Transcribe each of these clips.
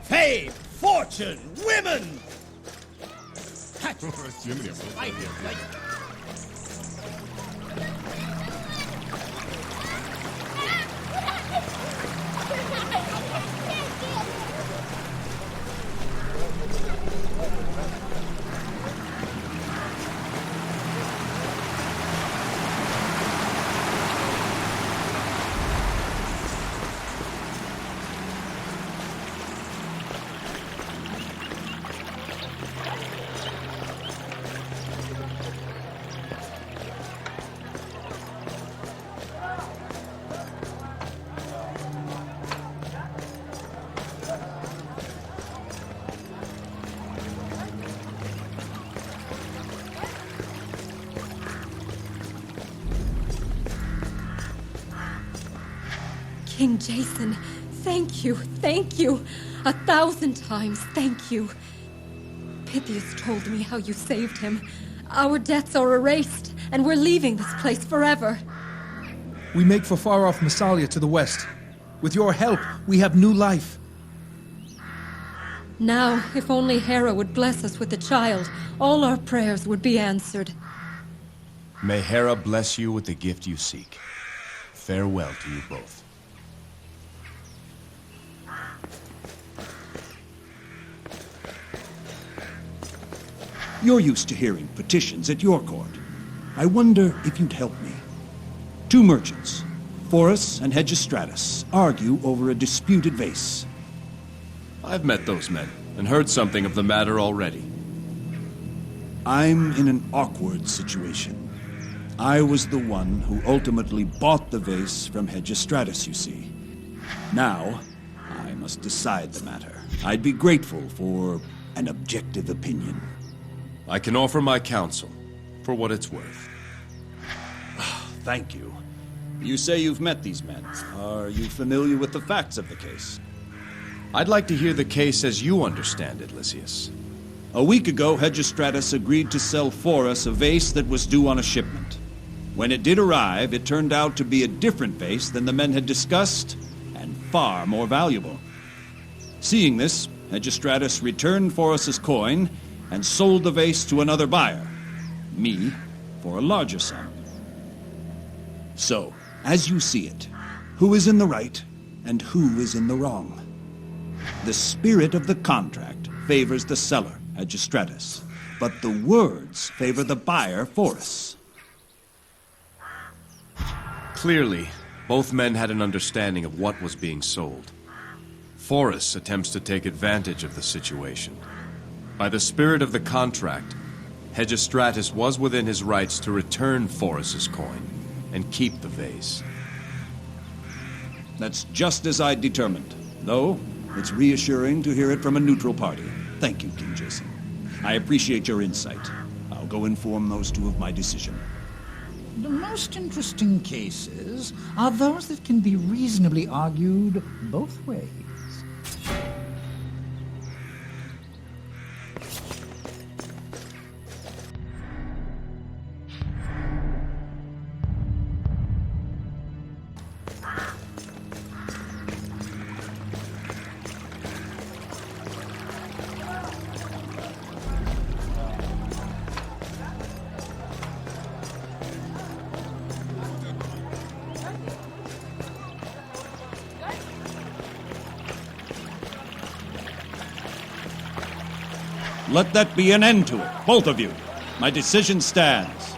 Fame, fortune, women! King Jason, thank you, 1,000 times thank you. Pythias told me how you saved him. Our debts are erased, and we're leaving this place forever. We make for far-off Massalia to the west. With your help, we have new life. Now, if only Hera would bless us with a child, all our prayers would be answered. May Hera bless you with the gift you seek. Farewell to you both. You're used to hearing petitions at your court. I wonder if you'd help me. Two merchants, Forus and Hegestratus, argue over a disputed vase. I've met those men, and heard something of the matter already. I'm in an awkward situation. I was the one who ultimately bought the vase from Hegestratus, you see. Now, I must decide the matter. I'd be grateful for an objective opinion. I can offer my counsel, for what it's worth. Thank you. You say you've met these men. Are you familiar with the facts of the case? I'd like to hear the case as you understand it, Lysias. A week ago, Hegestratus agreed to sell Forus a vase that was due on a shipment. When it did arrive, it turned out to be a different vase than the men had discussed, and far more valuable. Seeing this, Hegestratus returned Forus's coin and sold the vase to another buyer, me, for a larger sum. So, as you see it, who is in the right and who is in the wrong? The spirit of the contract favors the seller, Hegestratus, but the words favor the buyer, Forus. Clearly, both men had an understanding of what was being sold. Forus attempts to take advantage of the situation. By the spirit of the contract, Hegestratus was within his rights to return Forus's coin and keep the vase. That's just as I determined, though it's reassuring to hear it from a neutral party. Thank you, King Jason. I appreciate your insight. I'll go inform those two of my decision. The most interesting cases are those that can be reasonably argued both ways. Let that be an end to it, both of you. My decision stands.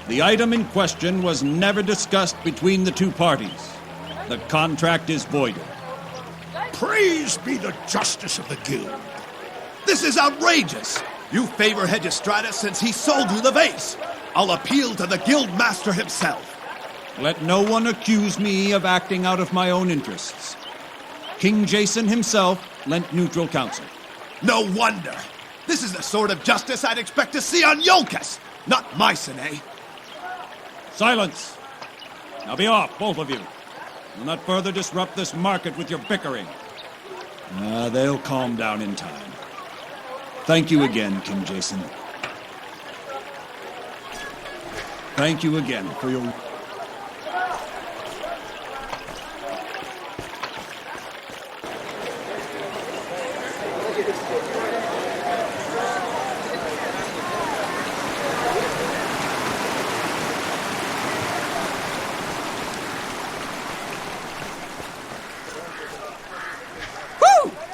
The item in question was never discussed between the two parties. The contract is voided. Praise be the justice of the guild. This is outrageous. You favor Hegestratus since he sold you the vase. I'll appeal to the guild master himself. Let no one accuse me of acting out of my own interests. King Jason himself lent neutral counsel. No wonder. This is the sort of justice I'd expect to see on Yolkas, not Mycenae. Silence! Now be off, both of you. Do not further disrupt this market with your bickering. They'll calm down in time. Thank you again, King Jason. Thank you again for your...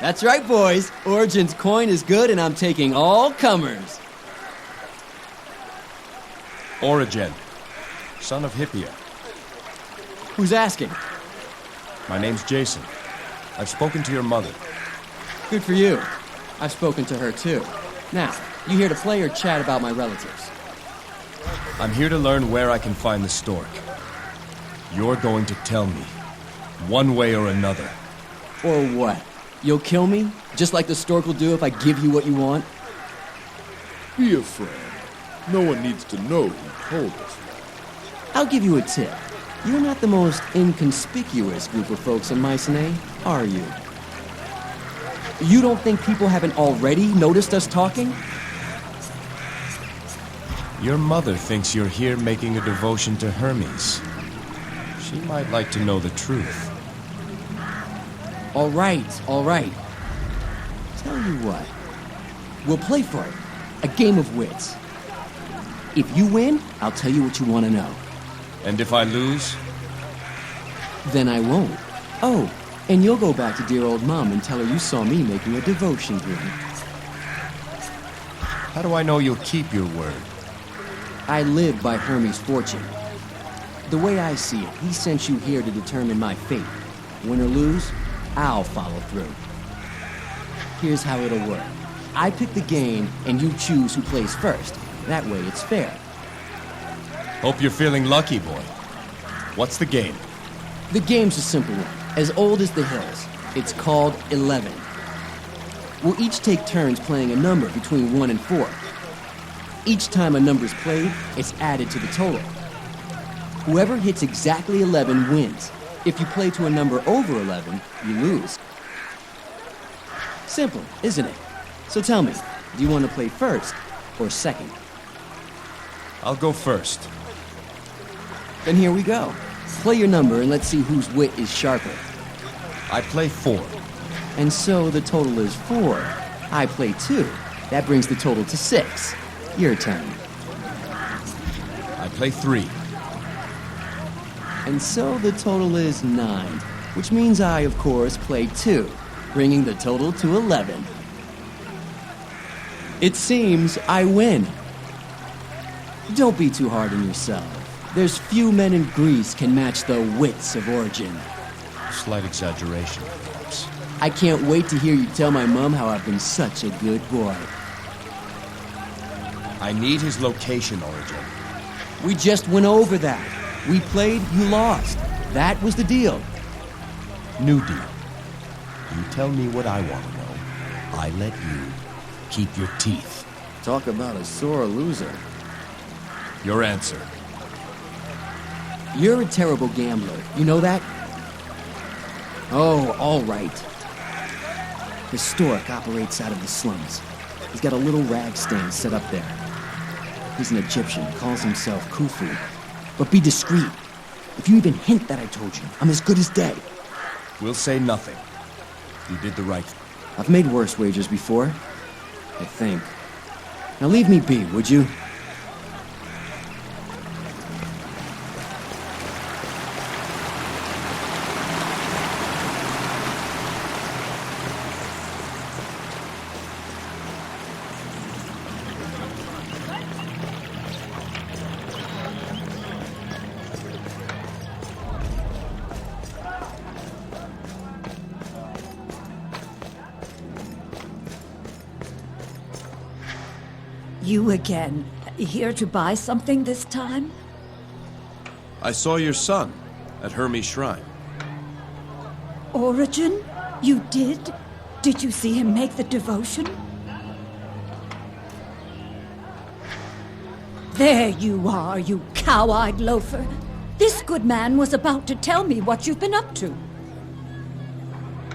That's right, boys. Origin's coin is good, and I'm taking all comers. Origin, son of Hippia. Who's asking? My name's Jason. I've spoken to your mother. Good for you. I've spoken to her, too. Now, you here to play or chat about my relatives? I'm here to learn where I can find the stork. You're going to tell me, one way or another. Or what? You'll kill me? Just like the stork will do if I give you what you want? Be a friend. No one needs to know who told us. I'll give you a tip. You're not the most inconspicuous group of folks in Mycenae, are you? You don't think people haven't already noticed us talking? Your mother thinks you're here making a devotion to Hermes. She might like to know the truth. All right, all right. Tell you what. We'll play for it. A game of wits. If you win, I'll tell you what you want to know. And if I lose? Then I won't. Oh, and you'll go back to dear old Mom and tell her you saw me making a devotion here. How do I know you'll keep your word? I live by Hermes' fortune. The way I see it, he sent you here to determine my fate. Win or lose, I'll follow through. Here's how it'll work. I pick the game, and you choose who plays first. That way it's fair. Hope you're feeling lucky, boy. What's the game? The game's a simple one, as old as the hills. It's called 11. We'll each take turns playing a number between 1 and 4. Each time a number's played, it's added to the total. Whoever hits exactly 11 wins. If you play to a number over 11, you lose. Simple, isn't it? So tell me, do you want to play first or second? I'll go first. Then here we go. Play your number and let's see whose wit is sharper. I play 4. And so the total is 4. I play 2. That brings the total to 6. Your turn. I play 3. And so the total is 9, which means I, of course, play 2, bringing the total to 11. It seems I win. Don't be too hard on yourself. There's few men in Greece can match the wits of Origin. Slight exaggeration, perhaps. I can't wait to hear you tell my mom how I've been such a good boy. I need his location, Origin. We just went over that. We played, you lost. That was the deal. New deal. You tell me what I want to know. I let you keep your teeth. Talk about a sore loser. Your answer. You're a terrible gambler. You know that? Oh, all right. The stork operates out of the slums. He's got a little rag stand set up there. He's an Egyptian, calls himself Khufu. But be discreet. If you even hint that I told you, I'm as good as dead. We'll say nothing. You did the right thing. I've made worse wagers before, I think. Now leave me be, would you? You again. Here to buy something this time? I saw your son at Hermes' shrine. Origin? You did? Did you see him make the devotion? There you are, you cow-eyed loafer. This good man was about to tell me what you've been up to.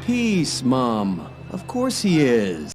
Peace, Mom. Of course he is.